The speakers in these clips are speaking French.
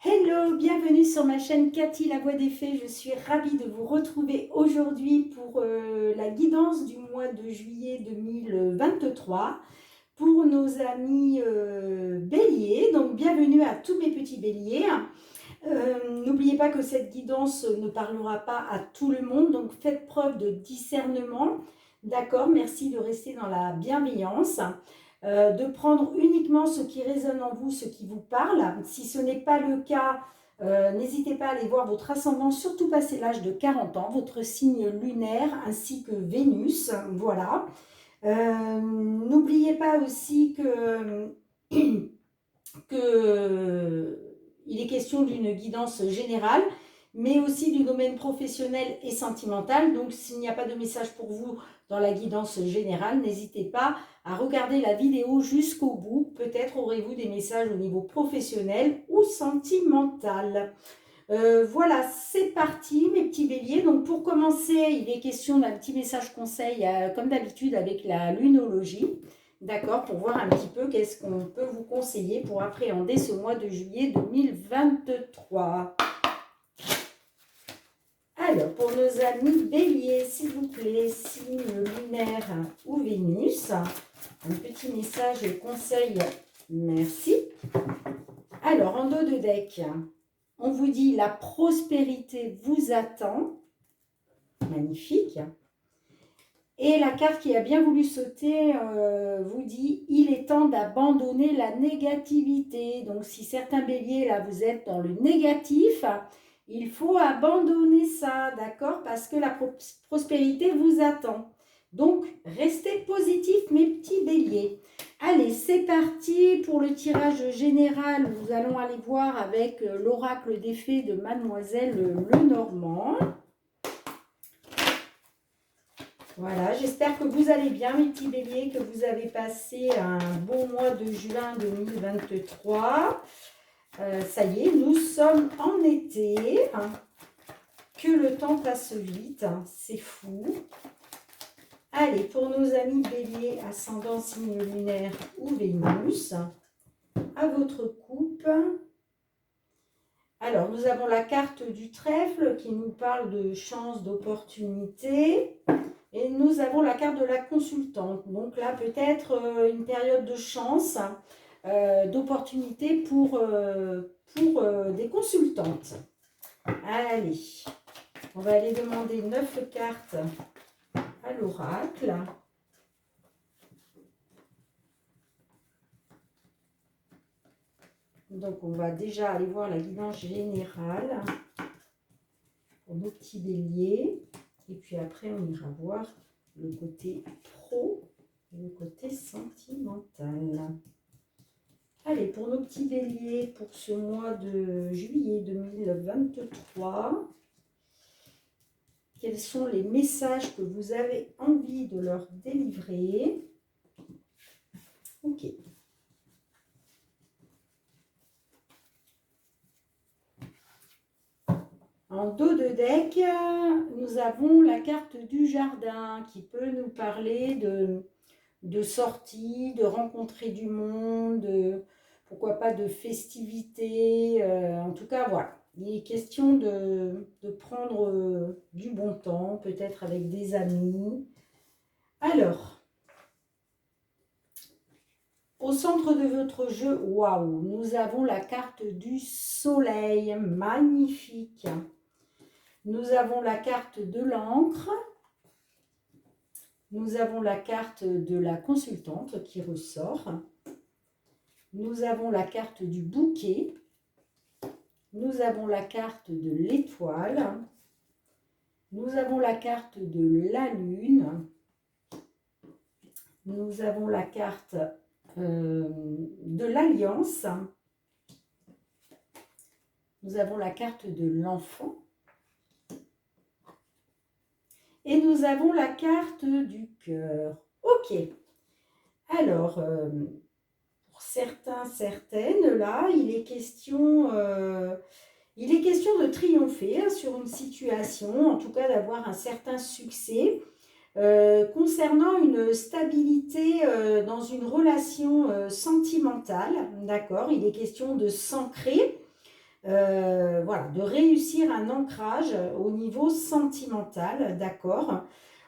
Hello, bienvenue sur ma chaîne Cathy la voix des fées. Je suis ravie de vous retrouver aujourd'hui pour la guidance du mois de juillet 2023 pour nos amis béliers. Donc bienvenue à tous mes petits béliers. N'oubliez pas que cette guidance ne parlera pas à tout le monde, donc faites preuve de discernement. D'accord, merci de rester dans la bienveillance. De prendre uniquement ce qui résonne en vous, ce qui vous parle. Si ce n'est pas le cas, n'hésitez pas à aller voir votre ascendant, surtout passé l'âge de 40 ans, votre signe lunaire ainsi que Vénus. Voilà. N'oubliez pas aussi que il est question d'une guidance générale, mais aussi du domaine professionnel et sentimental. Donc, s'il n'y a pas de message pour vous dans la guidance générale, n'hésitez pas à regarder la vidéo jusqu'au bout. Peut-être aurez-vous des messages au niveau professionnel ou sentimental. Voilà, c'est parti mes petits béliers. Donc pour commencer, il est question d'un petit message conseil, comme d'habitude avec la lunologie. D'accord, pour voir un petit peu qu'est-ce qu'on peut vous conseiller pour appréhender ce mois de juillet 2023. Alors, pour nos amis béliers, s'il vous plaît, signe lunaire ou Vénus, un petit message conseil, merci. Alors, en dos de deck, on vous dit la prospérité vous attend, magnifique. Et la carte qui a bien voulu sauter vous dit il est temps d'abandonner la négativité. Donc si certains béliers là vous êtes dans le négatif, il faut abandonner ça, d'accord? Parce que la prospérité vous attend. Donc restez positifs mes petits béliers. Allez, c'est parti pour le tirage général. Nous allons aller voir avec l'oracle des fées de Mademoiselle Lenormand. Voilà, j'espère que vous allez bien mes petits béliers, que vous avez passé un bon mois de juin 2023. Ça y est, nous sommes en été. Que le temps passe vite, c'est fou. Allez, pour nos amis béliers, ascendant signe lunaire ou Vénus, à votre coupe. Alors, nous avons la carte du trèfle qui nous parle de chance, d'opportunité. Et nous avons la carte de la consultante. Donc là, peut-être une période de chance, d'opportunité pour des consultantes. Allez, on va aller demander 9 cartes à l'oracle. Donc, on va déjà aller voir la guidance générale pour nos petits béliers. Et puis après, on ira voir le côté pro et le côté sentimental. Allez, pour nos petits béliers, pour ce mois de juillet 2023, quels sont les messages que vous avez envie de leur délivrer? Ok. En dos de deck, nous avons la carte du jardin qui peut nous parler de sortie, de rencontrer du monde, pourquoi pas de festivités. En tout cas, voilà. Il est question de prendre du bon temps, peut-être avec des amis. Alors, au centre de votre jeu, waouh, nous avons la carte du soleil, magnifique. Nous avons la carte de l'encre. Nous avons la carte de la consultante qui ressort. Nous avons la carte du bouquet. Nous avons la carte de l'étoile. Nous avons la carte de la lune. Nous avons la carte de l'alliance. Nous avons la carte de l'enfant. Et nous avons la carte du cœur. Ok. Alors, pour certains, certaines, là, il est question de triompher sur une situation, en tout cas d'avoir un certain succès. Concernant une stabilité dans une relation sentimentale, d'accord, il est question de s'ancrer. voilà, de réussir un ancrage au niveau sentimental, d'accord?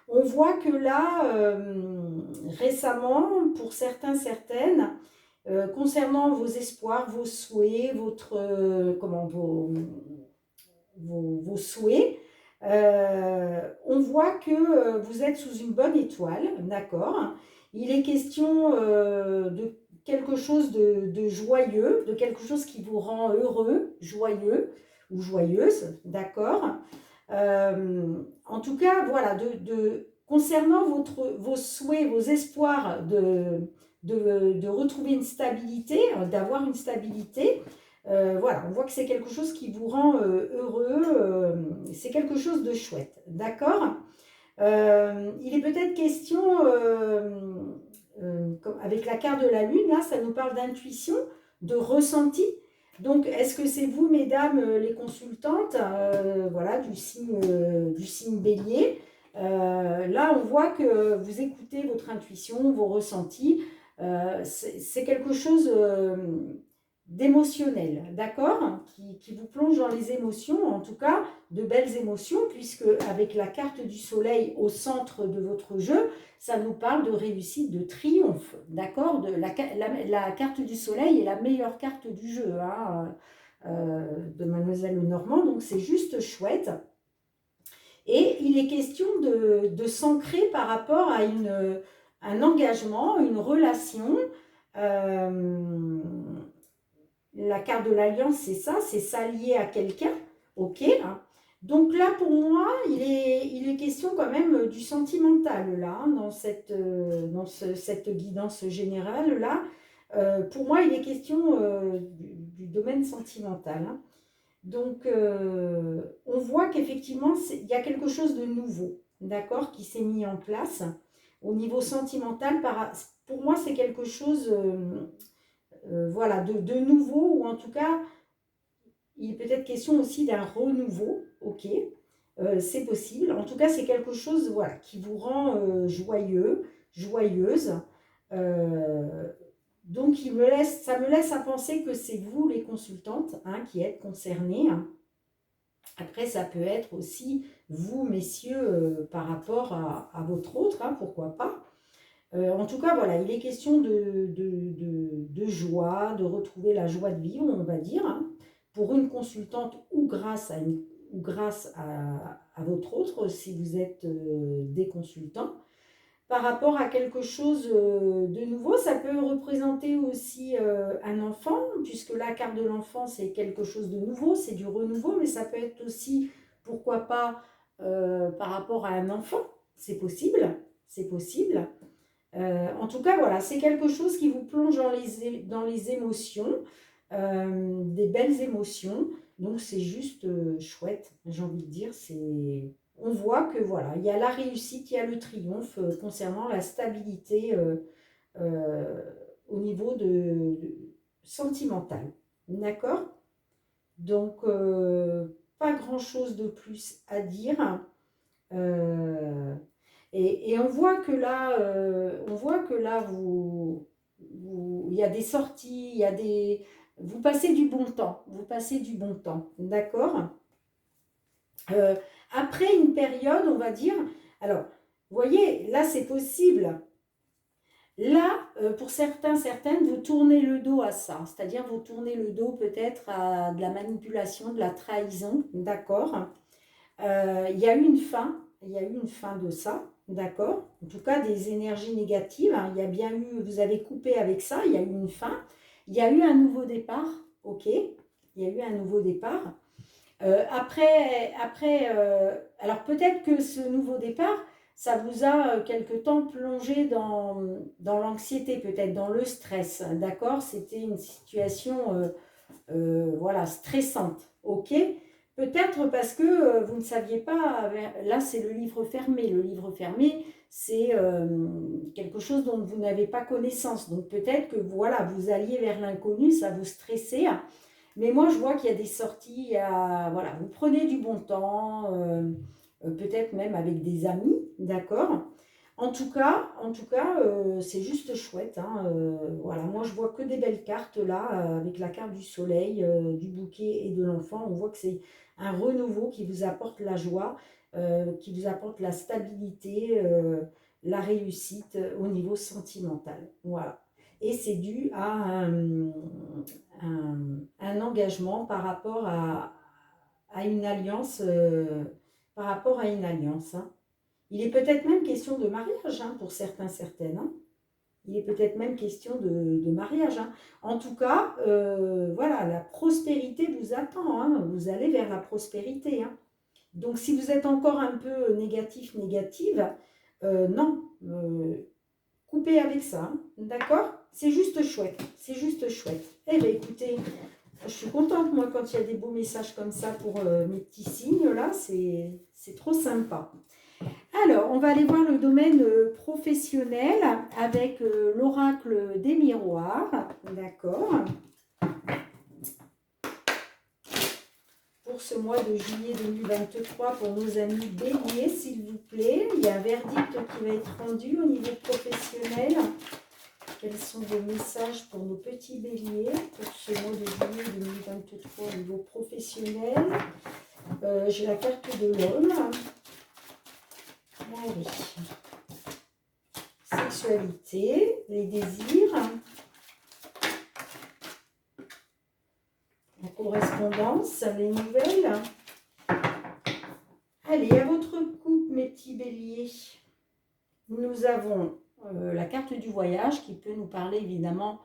On voit que là, récemment, pour certains, certaines, concernant vos espoirs, vos souhaits, vos souhaits, on voit que vous êtes sous une bonne étoile, d'accord? Il est question de quelque chose de joyeux, de quelque chose qui vous rend heureux, joyeux ou joyeuse, d'accord? En tout cas, voilà, concernant vos souhaits, vos espoirs de retrouver une stabilité, d'avoir une stabilité, voilà, on voit que c'est quelque chose qui vous rend heureux, c'est quelque chose de chouette, d'accord? Il est peut-être question, avec la carte de la lune, là, ça nous parle d'intuition, de ressenti. Donc, est-ce que c'est vous, mesdames les consultantes, voilà, du signe bélier? Là, on voit que vous écoutez votre intuition, vos ressentis. C'est quelque chose d'émotionnel, d'accord, qui vous plonge dans les émotions, en tout cas de belles émotions, puisque avec la carte du soleil au centre de votre jeu, ça nous parle de réussite, de triomphe, d'accord. La carte du soleil est la meilleure carte du jeu, hein, de Mademoiselle Lenormand, donc c'est juste chouette. Et il est question de s'ancrer par rapport à un engagement, une relation. La carte de l'alliance, c'est ça, c'est s'allier à quelqu'un, ok, hein. Donc là, pour moi, il est question quand même du sentimental, là, hein, dans cette guidance générale, là. Pour moi, il est question du domaine sentimental, hein. Donc, on voit qu'effectivement, il y a quelque chose de nouveau, d'accord, qui s'est mis en place. Au niveau sentimental, pour moi, c'est quelque chose voilà, de nouveau, ou en tout cas, il est peut-être question aussi d'un renouveau, ok, c'est possible. En tout cas, c'est quelque chose, voilà, qui vous rend joyeux, joyeuse. Donc, ça me laisse à penser que c'est vous, les consultantes, hein, qui êtes concernées. Après, ça peut être aussi vous, messieurs, par rapport à votre autre, hein, pourquoi pas. En tout cas, voilà, il est question de joie, de retrouver la joie de vivre, on va dire, hein, pour une consultante ou grâce à votre autre, si vous êtes des consultants. Par rapport à quelque chose de nouveau, ça peut représenter aussi un enfant, puisque la carte de l'enfant, c'est quelque chose de nouveau, c'est du renouveau, mais ça peut être aussi, pourquoi pas, par rapport à un enfant, c'est possible, c'est possible. En tout cas, voilà, c'est quelque chose qui vous plonge dans les émotions, des belles émotions. Donc, c'est juste chouette, j'ai envie de dire. On voit que voilà, il y a la réussite, il y a le triomphe concernant la stabilité euh, au niveau sentimental. D'accord? Donc, pas grand-chose de plus à dire. Et on voit que là, il y a des sorties, vous passez du bon temps, d'accord. Après une période, on va dire, alors, vous voyez, là, c'est possible. Là, pour certains, certaines, vous tournez le dos à ça, c'est-à-dire vous tournez le dos peut-être à de la manipulation, de la trahison, d'accord. Il y a eu une fin, de ça, d'accord. En tout cas, des énergies négatives, hein. Il y a bien eu, vous avez coupé avec ça, il y a eu une fin. Il y a eu un nouveau départ, ok. Il y a eu un nouveau départ. Alors peut-être que ce nouveau départ, ça vous a quelque temps plongé dans l'anxiété, peut-être dans le stress, d'accord. C'était une situation voilà, stressante, ok. Peut-être parce que vous ne saviez pas, là c'est le livre fermé. Le livre fermé, c'est quelque chose dont vous n'avez pas connaissance. Donc peut-être que voilà, vous alliez vers l'inconnu, ça vous stressait. Mais moi je vois qu'il y a des sorties, voilà, vous prenez du bon temps, peut-être même avec des amis, d'accord. c'est juste chouette, hein, voilà, moi je vois que des belles cartes là, avec la carte du soleil, du bouquet et de l'enfant. On voit que c'est un renouveau qui vous apporte la joie, qui vous apporte la stabilité, la réussite au niveau sentimental. Voilà. Et c'est dû à un engagement par rapport à une alliance, par rapport à une alliance, hein. Il est peut-être même question de mariage, hein, pour certains, certaines, hein. Il est peut-être même question de mariage, hein. En tout cas, voilà, la prospérité vous attend, hein. Vous allez vers la prospérité, hein. Donc, si vous êtes encore un peu négatif, négative, non, coupez avec ça, hein. D'accord? C'est juste chouette, c'est juste chouette. Eh bien, écoutez, je suis contente, moi, quand il y a des beaux messages comme ça pour mes petits signes, là, c'est trop sympa. Alors, on va aller voir le domaine professionnel avec l'oracle des miroirs. D'accord. Pour ce mois de juillet 2023, pour nos amis béliers, s'il vous plaît. Il y a un verdict qui va être rendu au niveau professionnel. Quels sont vos messages pour nos petits béliers pour ce mois de juillet 2023 au niveau professionnel? J'ai la carte de l'homme. Allez. Sexualité, les désirs, la correspondance, les nouvelles. Allez, à votre coupe, mes petits béliers. Nous avons la carte du voyage qui peut nous parler évidemment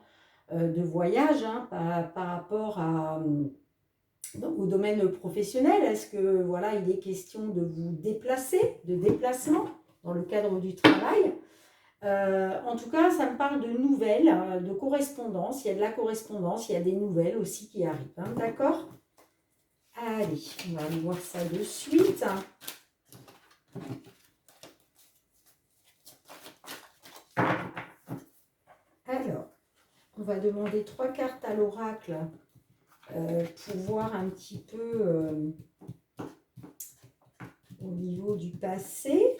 de voyage, hein, par rapport donc, au domaine professionnel. Est-ce que voilà, il est question de vous déplacer, de déplacement dans le cadre du travail? En tout cas, ça me parle de nouvelles, de correspondance. Il y a de la correspondance, il y a des nouvelles aussi qui arrivent, hein, d'accord? Allez, on va aller voir ça de suite. Alors, on va demander 3 cartes à l'oracle pour voir un petit peu au niveau du passé.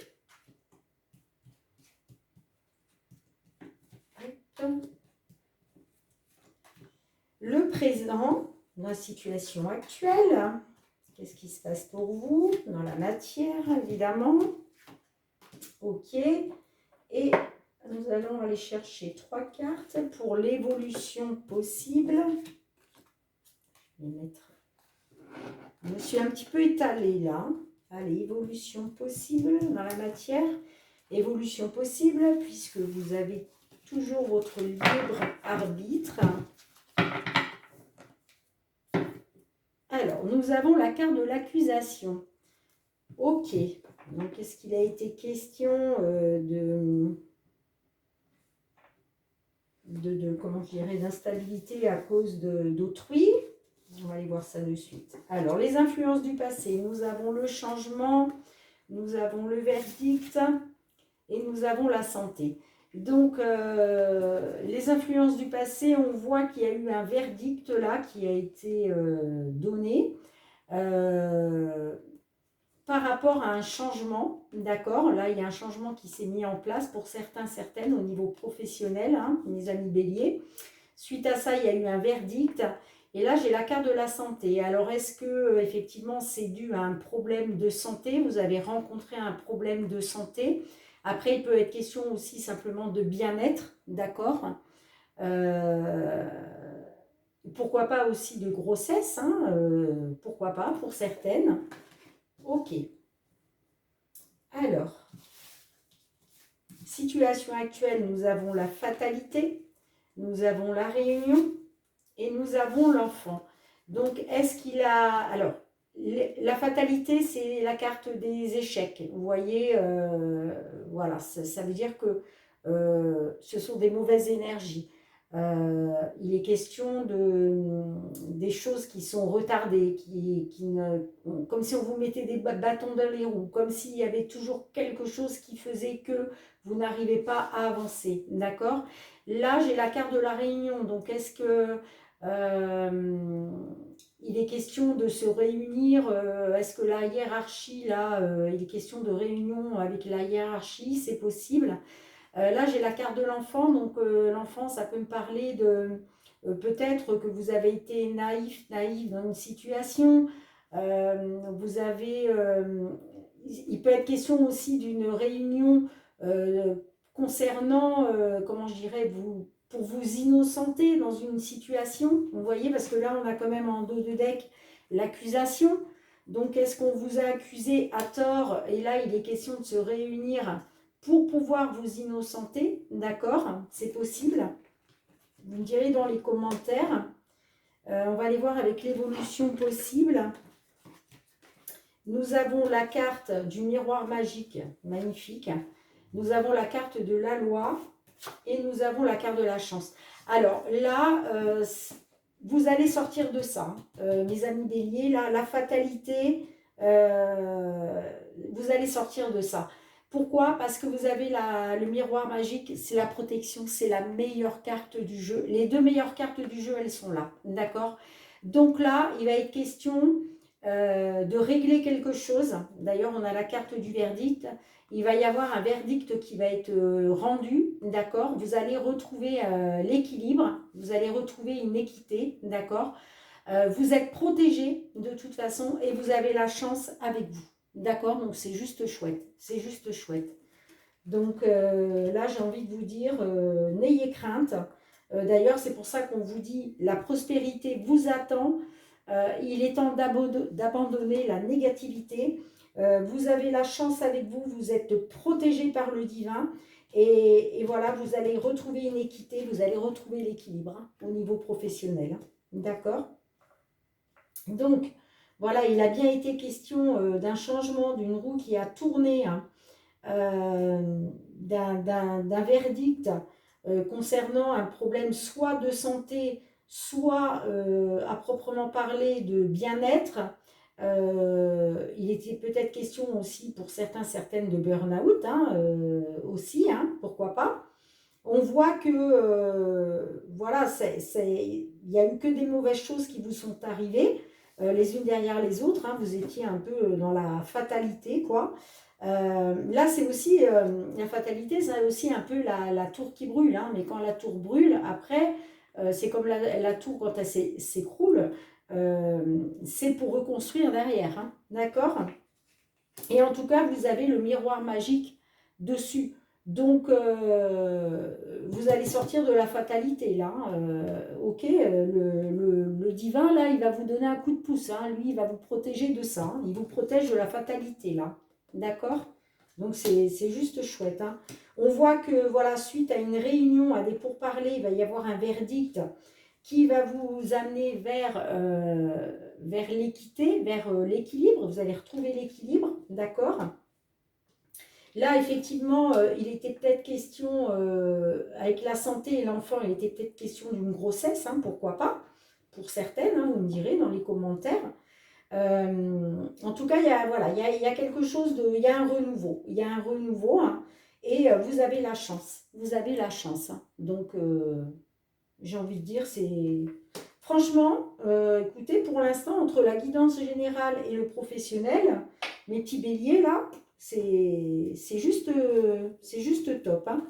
Le présent, la situation actuelle. Qu'est-ce qui se passe pour vous dans la matière, évidemment. Ok. Et nous allons aller chercher 3 cartes pour l'évolution possible. Je vais mettre... Je me suis un petit peu étalée là. Allez, évolution possible dans la matière. Évolution possible puisque vous avez toujours votre libre arbitre. Alors, nous avons la carte de l'accusation. Ok. Donc, est-ce qu'il a été question comment je dirais, d'instabilité à cause d'autrui? On va aller voir ça de suite. Alors, les influences du passé. Nous avons le changement, nous avons le verdict et nous avons la santé. Donc, les influences du passé, on voit qu'il y a eu un verdict là qui a été donné par rapport à un changement, d'accord? Là, il y a un changement qui s'est mis en place pour certains, certaines au niveau professionnel, hein, mes amis béliers. Suite à ça, il y a eu un verdict. Et là, j'ai la carte de la santé. Alors, est-ce que effectivement c'est dû à un problème de santé? Vous avez rencontré un problème de santé. Après, il peut être question aussi simplement de bien-être, d'accord? Pourquoi pas aussi de grossesse, hein, pourquoi pas pour certaines. Ok. Alors, situation actuelle, nous avons la fatalité, nous avons la réunion et nous avons l'enfant. Donc, est-ce qu'il a... Alors, la fatalité, c'est la carte des échecs. Vous voyez, voilà, ça veut dire que ce sont des mauvaises énergies. Il est question des choses qui sont retardées, comme si on vous mettait des bâtons dans les roues, comme s'il y avait toujours quelque chose qui faisait que vous n'arrivez pas à avancer. D'accord? Là, j'ai la carte de la réunion. Donc, est-ce que il est question de se réunir. Est-ce que la hiérarchie, là, il est question de réunion avec la hiérarchie, c'est possible. Là, j'ai la carte de l'enfant, donc l'enfant, ça peut me parler de peut-être que vous avez été naïf dans une situation. Vous avez, il peut être question aussi d'une réunion euh, concernant, comment je dirais, pour vous innocenter dans une situation. Vous voyez, parce que là, on a quand même en dos de deck l'accusation. Donc, est-ce qu'on vous a accusé à tort? Et là, il est question de se réunir pour pouvoir vous innocenter, d'accord? C'est possible. Vous me direz dans les commentaires. On va aller voir avec l'évolution possible. Nous avons la carte du miroir magique, magnifique. Nous avons la carte de la loi et nous avons la carte de la chance. Alors là, vous allez sortir de ça, mes amis béliers. Là, la fatalité, vous allez sortir de ça. Pourquoi? Parce que vous avez le miroir magique, c'est la protection, c'est la meilleure carte du jeu. Les deux meilleures cartes du jeu, elles sont là, d'accord? Donc là, il va être question de régler quelque chose. D'ailleurs, on a la carte du verdict. Il va y avoir un verdict qui va être rendu, d'accord? Vous allez retrouver l'équilibre, vous allez retrouver une équité, d'accord? Vous êtes protégé de toute façon et vous avez la chance avec vous. D'accord, donc c'est juste chouette, c'est juste chouette. Donc là, j'ai envie de vous dire, n'ayez crainte. D'ailleurs, c'est pour ça qu'on vous dit, la prospérité vous attend. Il est temps d'abandonner la négativité. Vous avez la chance avec vous, vous êtes protégé par le divin. Et voilà, vous allez retrouver une équité, vous allez retrouver l'équilibre au niveau professionnel. D'accord? Donc, voilà, il a bien été question d'un changement, d'une roue qui a tourné, hein, d'un verdict concernant un problème soit de santé, soit à proprement parler de bien-être. Il était peut-être question aussi pour certains, certaines de burn-out, hein, aussi, hein, pourquoi pas. On voit que, voilà, il n'y a eu que des mauvaises choses qui vous sont arrivées les unes derrière les autres, hein, vous étiez un peu dans la fatalité, quoi. Là, c'est aussi, la fatalité, c'est aussi un peu la tour qui brûle, hein, mais quand la tour brûle, après, c'est comme la tour quand elle s'écroule, c'est pour reconstruire derrière, hein, d'accord? Et en tout cas, vous avez le miroir magique dessus. Donc, vous allez sortir de la fatalité, là. Ok, le divin, là, il va vous donner un coup de pouce. Hein, lui, il va vous protéger de ça. Hein, il vous protège de la fatalité, là. D'accord? Donc, c'est juste chouette. Hein. On voit que, voilà, suite à une réunion, à des pourparlers, il va y avoir un verdict qui va vous amener vers l'équité, vers l'équilibre. Vous allez retrouver l'équilibre, d'accord? Là, effectivement, il était peut-être question, avec la santé et l'enfant, il était peut-être question d'une grossesse, hein, pourquoi pas, pour certaines, hein, vous me direz dans les commentaires. En tout cas, voilà, il y a quelque chose il y a un renouveau, hein, et vous avez la chance, hein. Donc, j'ai envie de dire, c'est... Franchement, écoutez, pour l'instant, entre la guidance générale et le professionnel, mes petits béliers, là, c'est juste top. Hein.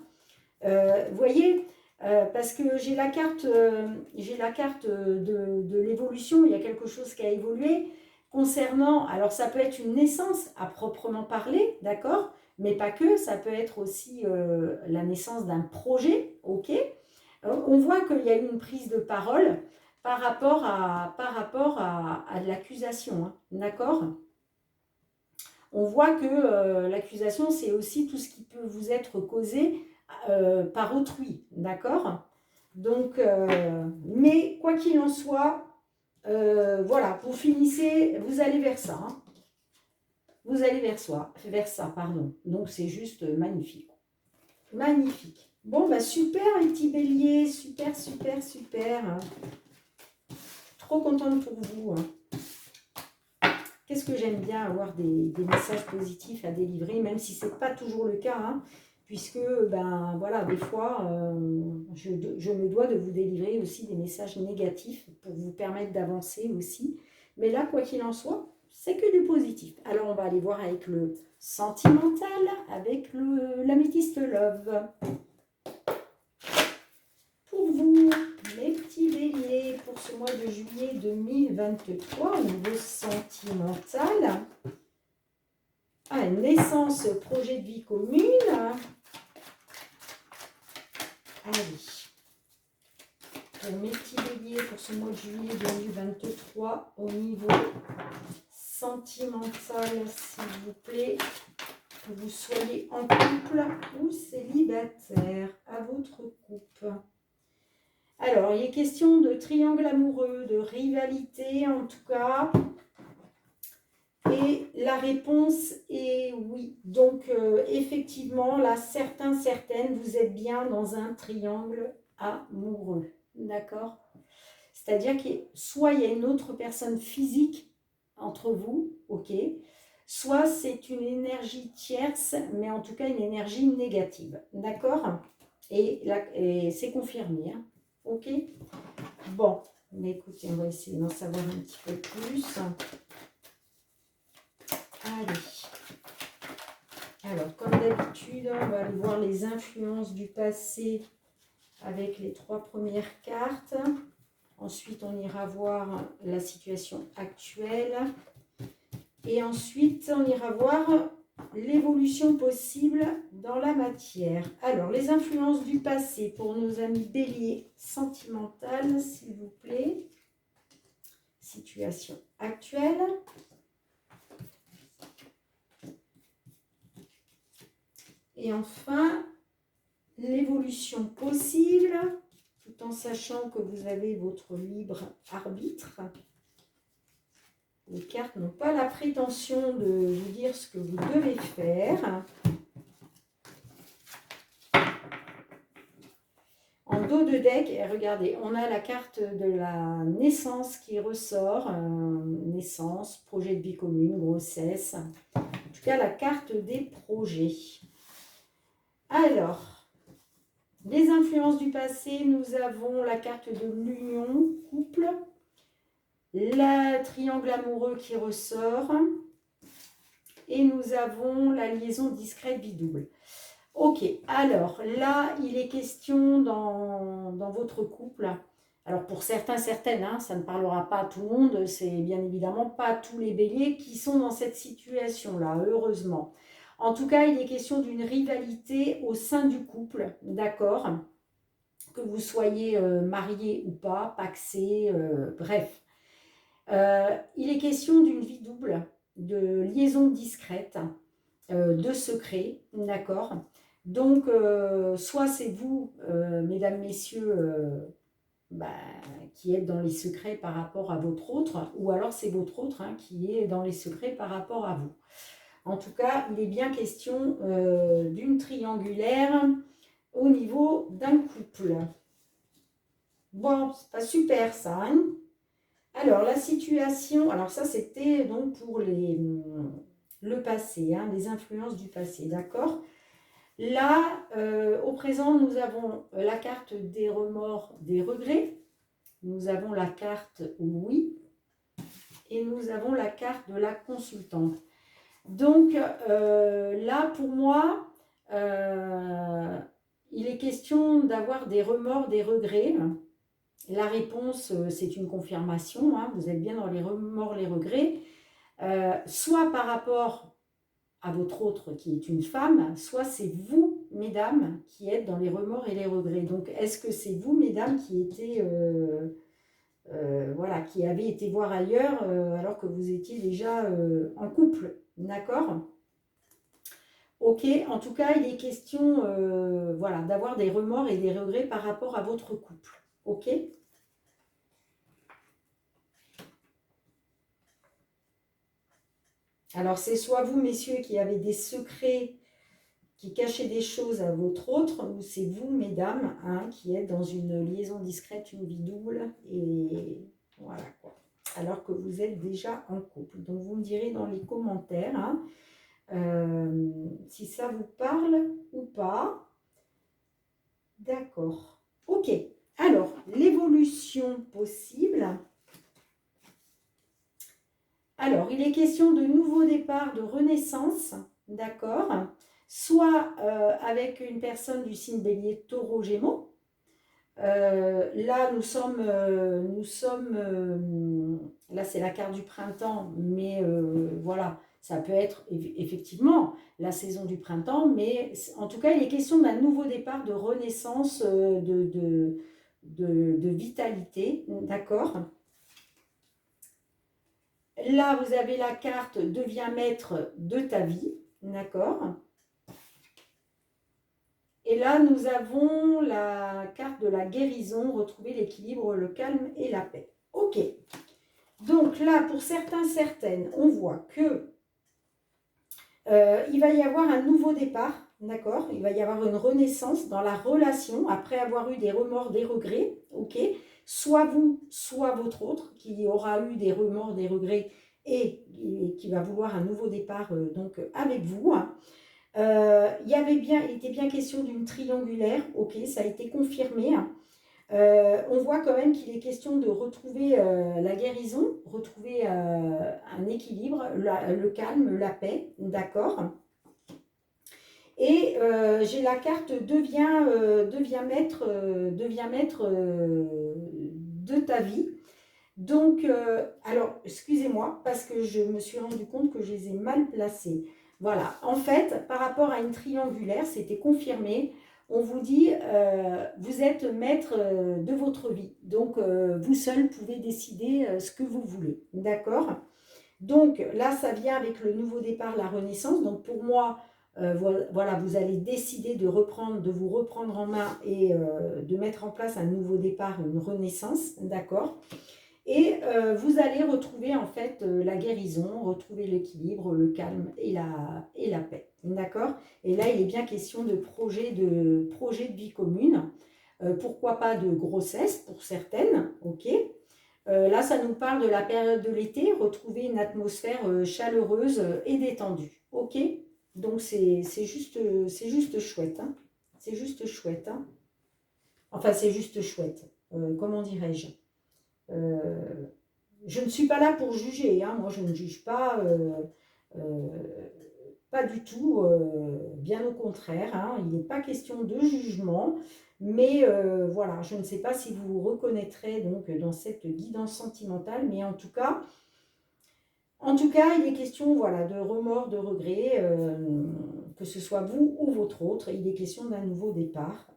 Vous voyez, parce que j'ai la carte de l'évolution, il y a quelque chose qui a évolué concernant, alors ça peut être une naissance à proprement parler, d'accord, mais pas que, ça peut être aussi la naissance d'un projet, ok. On voit qu'il y a eu une prise de parole par rapport à l'accusation, hein, d'accord. On voit que l'accusation, c'est aussi tout ce qui peut vous être causé par autrui, d'accord. Donc, mais quoi qu'il en soit, voilà, vous finissez, vous allez vers ça, hein. Vous allez vers ça, pardon. Donc, c'est juste magnifique. Magnifique. Bon, bah super les petits béliers, super, super, super. Hein. Trop contente pour vous. Hein. Qu'est-ce que j'aime bien avoir des messages positifs à délivrer, même si ce n'est pas toujours le cas, hein, puisque, ben voilà, des fois, je me dois de vous délivrer aussi des messages négatifs pour vous permettre d'avancer aussi. Mais là, quoi qu'il en soit, c'est que du positif. Alors, on va aller voir avec le sentimental, avec l'améthyste love. Pour vous, mes petits béliers, pour ce mois de juillet 2023, au niveau sentimental, naissance, projet de vie commune. Allez. Pour mes petits béliers, pour ce mois de juillet 2023, au niveau sentimental, s'il vous plaît, que vous soyez en couple ou célibataire, à votre coupe. Alors, il est question de triangle amoureux, de rivalité en tout cas. Et la réponse est oui. Donc, effectivement, là, certaines, vous êtes bien dans un triangle amoureux. D'accord? C'est-à-dire que soit il y a une autre personne physique entre vous, ok? Soit c'est une énergie tierce, mais en tout cas une énergie négative. D'accord? Et c'est confirmé. Hein? Ok? Bon, mais écoutez, on va essayer d'en savoir un petit peu plus. Allez. Alors, comme d'habitude, on va aller voir les influences du passé avec les 3 premières cartes. Ensuite, on ira voir la situation actuelle. Et ensuite, on ira voir l'évolution possible dans la matière. Alors, les influences du passé pour nos amis béliers sentimentales, s'il vous plaît. Situation actuelle. Et enfin, l'évolution possible, tout en sachant que vous avez votre libre arbitre. Les cartes n'ont pas la prétention de vous dire ce que vous devez faire. En dos de deck, et regardez, on a la carte de la naissance qui ressort. Naissance, projet de vie commune, grossesse. En tout cas, la carte des projets. Alors, les influences du passé, nous avons la carte de l'union, couple, le triangle amoureux qui ressort, et nous avons la liaison discrète vie double. Ok, alors là, il est question dans votre couple. Alors pour certains, certaines, hein, ça ne parlera pas à tout le monde, c'est bien évidemment pas tous les béliers qui sont dans cette situation-là, heureusement. En tout cas, il est question d'une rivalité au sein du couple, d'accord? Que vous soyez marié ou pas, pacsé, bref. Il est question d'une vie double, de liaison discrète, de secret, d'accord? Donc, soit c'est vous, mesdames, messieurs, qui êtes dans les secrets par rapport à votre autre, ou alors c'est votre autre qui est dans les secrets par rapport à vous. En tout cas, il est bien question d'une triangulaire au niveau d'un couple. Bon, c'est pas super ça. Hein? Alors, la situation, alors ça c'était donc pour le passé, les influences du passé, d'accord? Là, au présent, nous avons la carte des remords, des regrets. Nous avons la carte oui. Et nous avons la carte de la consultante. Donc, là, pour moi, il est question d'avoir des remords, des regrets. La réponse, c'est une confirmation. Vous êtes bien dans les remords, les regrets. Soit par rapport à votre autre qui est une femme, soit c'est vous, mesdames, qui êtes dans les remords et les regrets. Donc, est-ce que c'est vous, mesdames, qui étiez... voilà, qui avez été voir ailleurs alors que vous étiez déjà en couple, d'accord? Ok, en tout cas, il est question voilà, d'avoir des remords et des regrets par rapport à votre couple, ok? Alors, c'est soit vous, messieurs, qui avez des secrets, qui cachez des choses à votre autre, ou c'est vous, mesdames, qui êtes dans une liaison discrète, une vie double, et voilà quoi. Alors que vous êtes déjà en couple. Donc, vous me direz dans les commentaires si ça vous parle ou pas. D'accord. Ok. Alors, l'évolution possible. Alors, il est question de nouveau départ, de renaissance, d'accord? Soit avec une personne du signe Bélier, Taureau, Gémeaux. Là, là c'est la carte du printemps, mais voilà, ça peut être effectivement la saison du printemps, mais en tout cas, il est question d'un nouveau départ, de renaissance, de vitalité, d'accord? Là, vous avez la carte deviens maître de ta vie, d'accord? Et là, nous avons la carte de la guérison, retrouver l'équilibre, le calme et la paix. Ok. Donc là, pour certains, certaines, on voit que il va y avoir un nouveau départ, d'accord? Il va y avoir une renaissance dans la relation après avoir eu des remords, des regrets, ok? Soit vous, soit votre autre qui aura eu des remords, des regrets et qui va vouloir un nouveau départ donc avec vous. Il était bien question d'une triangulaire, ok, ça a été confirmé. On voit quand même qu'il est question de retrouver la guérison, retrouver un équilibre, le calme, la paix, d'accord. Et j'ai la carte deviens maître de ta vie. Donc, alors, excusez-moi, parce que je me suis rendu compte que je les ai mal placés. Voilà, en fait, par rapport à une triangulaire, c'était confirmé. On vous dit, vous êtes maître de votre vie. Donc, vous seul pouvez décider ce que vous voulez. D'accord? Donc, là, ça vient avec le nouveau départ, la renaissance. Donc, pour moi, voilà, vous allez décider de vous reprendre en main et de mettre en place un nouveau départ, une renaissance. D'accord? Et vous allez retrouver en fait la guérison, retrouver l'équilibre, le calme et la paix. D'accord? Et là, il est bien question de projet de vie commune. Pourquoi pas de grossesse pour certaines, ok? Là, ça nous parle de la période de l'été, retrouver une atmosphère chaleureuse et détendue. Ok? Donc, c'est juste chouette. Hein? C'est juste chouette. Hein? Enfin, c'est juste chouette. Comment dirais-je? Je ne suis pas là pour juger, hein. Moi je ne juge pas, euh, pas du tout, bien au contraire, hein. Il n'est pas question de jugement, mais voilà, je ne sais pas si vous vous reconnaîtrez donc dans cette guidance sentimentale, mais en tout cas, il est question voilà, de remords, de regrets, que ce soit vous ou votre autre, il est question d'un nouveau départ,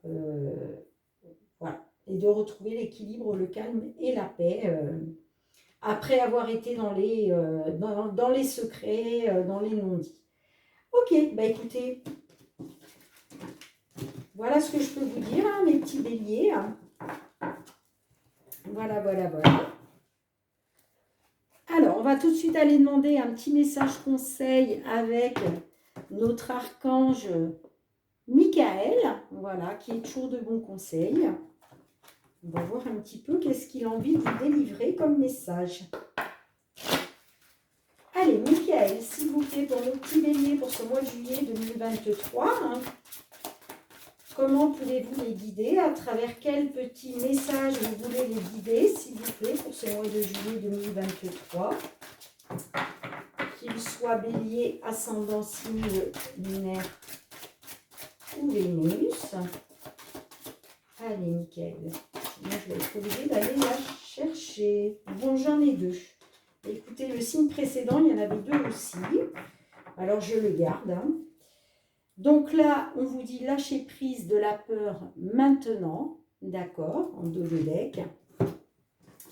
voilà, et de retrouver l'équilibre, le calme et la paix. Après avoir été dans les secrets, dans les non-dits. Ok, bah écoutez, voilà ce que je peux vous dire, hein, mes petits béliers. Voilà, voilà, voilà. Alors, on va tout de suite aller demander un petit message conseil avec notre archange Michael, voilà, qui est toujours de bons conseils. On va voir un petit peu qu'est-ce qu'il a envie de vous délivrer comme message. Allez, Michael, s'il vous plaît, pour nos petits béliers pour ce mois de juillet 2023, hein, comment pouvez-vous les guider? À travers quel petit message vous voulez les guider, s'il vous plaît, pour ce mois de juillet 2023? Qu'ils soient bélier, ascendant, signe lunaire ou Vénus. Allez, Michael. Moi, je vais être obligée d'aller la chercher. Bon, j'en ai deux. Écoutez, le signe précédent, il y en avait deux aussi. Alors, je le garde. Hein. Donc là, on vous dit lâcher prise de la peur maintenant. D'accord, en dos de deck.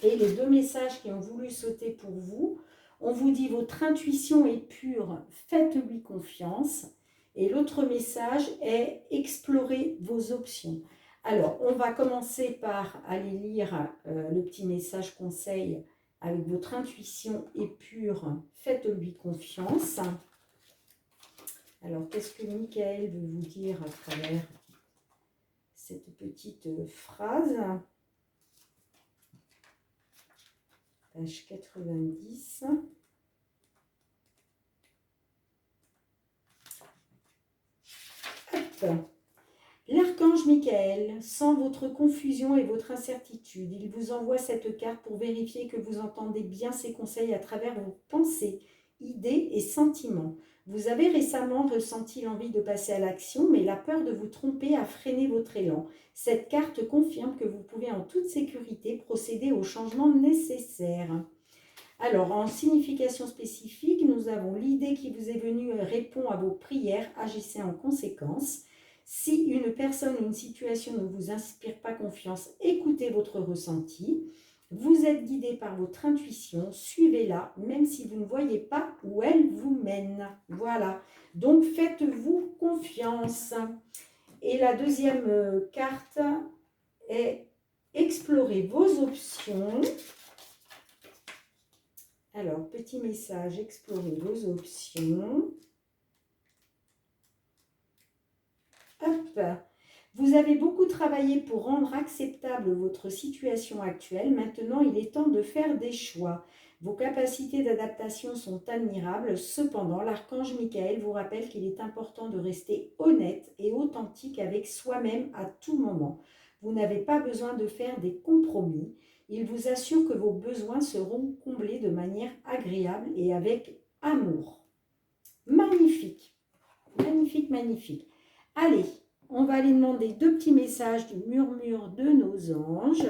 Et les deux messages qui ont voulu sauter pour vous, on vous dit votre intuition est pure, faites-lui confiance. Et l'autre message est explorer vos options. Alors, on va commencer par aller lire le petit message conseil avec votre intuition est pure, faites-lui confiance. Alors, qu'est-ce que Michael veut vous dire à travers cette petite phrase? Page 90. Hop. L'archange Michael sent votre confusion et votre incertitude. Il vous envoie cette carte pour vérifier que vous entendez bien ses conseils à travers vos pensées, idées et sentiments. Vous avez récemment ressenti l'envie de passer à l'action, mais la peur de vous tromper a freiné votre élan. Cette carte confirme que vous pouvez en toute sécurité procéder aux changements nécessaires. Alors, en signification spécifique, nous avons l'idée qui vous est venue répond à vos prières, agissez en conséquence. Si une personne ou une situation ne vous inspire pas confiance, écoutez votre ressenti. Vous êtes guidé par votre intuition, suivez-la, même si vous ne voyez pas où elle vous mène. Voilà, donc faites-vous confiance. Et la deuxième carte est explorer vos options. Alors, petit message, explorez vos options. Hop. Vous avez beaucoup travaillé pour rendre acceptable votre situation actuelle. Maintenant, il est temps de faire des choix. Vos capacités d'adaptation sont admirables. Cependant, l'archange Michael vous rappelle qu'il est important de rester honnête et authentique avec soi-même à tout moment. Vous n'avez pas besoin de faire des compromis. Il vous assure que vos besoins seront comblés de manière agréable et avec amour. Magnifique, magnifique, magnifique. Allez, on va aller demander 2 petits messages du murmure de nos anges.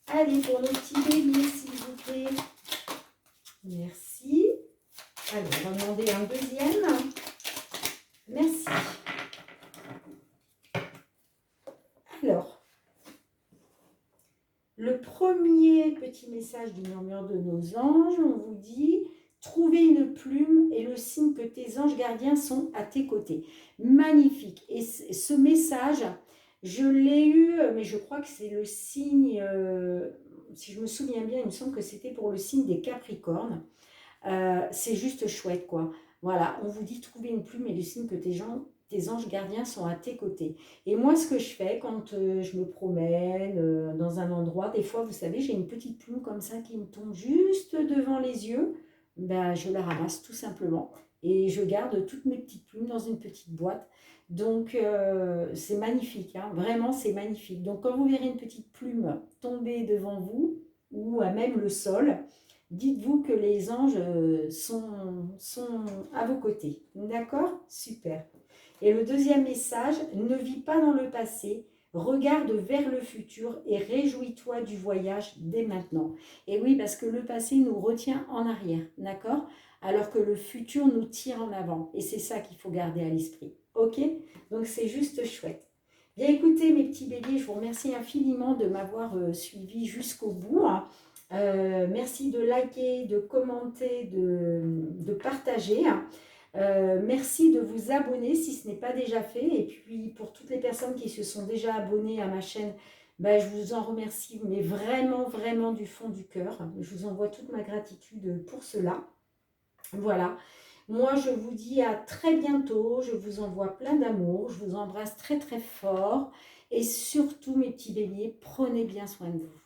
Allez, pour nos petits béliers, s'il vous plaît. Merci. Allez, on va demander un deuxième. Merci. Alors, le premier petit message du murmure de nos anges, on vous dit... Trouver une plume et le signe que tes anges gardiens sont à tes côtés. Magnifique. Et ce message, je l'ai eu, mais je crois que c'est le signe, si je me souviens bien, il me semble que c'était pour le signe des Capricornes. C'est juste chouette, quoi. Voilà, on vous dit trouver une plume et le signe que tes anges gardiens sont à tes côtés. Et moi, ce que je fais quand je me promène dans un endroit, des fois, vous savez, j'ai une petite plume comme ça qui me tombe juste devant les yeux. Ben, je la ramasse tout simplement et je garde toutes mes petites plumes dans une petite boîte. Donc, c'est magnifique, hein, vraiment, c'est magnifique. Donc, quand vous verrez une petite plume tomber devant vous ou à même le sol, dites-vous que les anges sont à vos côtés. D'accord? Super. Et le deuxième message, ne vis pas dans le passé, regarde vers le futur et réjouis-toi du voyage dès maintenant. Et oui, parce que le passé nous retient en arrière, d'accord? Alors que le futur nous tire en avant. Et c'est ça qu'il faut garder à l'esprit. Ok? Donc c'est juste chouette. Bien écoutez mes petits béliers, je vous remercie infiniment de m'avoir suivi jusqu'au bout. Merci de liker, de commenter, de partager. Merci de vous abonner si ce n'est pas déjà fait. Et puis pour toutes les personnes qui se sont déjà abonnées à ma chaîne, ben, je vous en remercie, mais vraiment, vraiment du fond du cœur. Je vous envoie toute ma gratitude pour cela. Voilà. Moi, je vous dis à très bientôt. Je vous envoie plein d'amour. Je vous embrasse très, très fort. Et surtout, mes petits béliers, prenez bien soin de vous.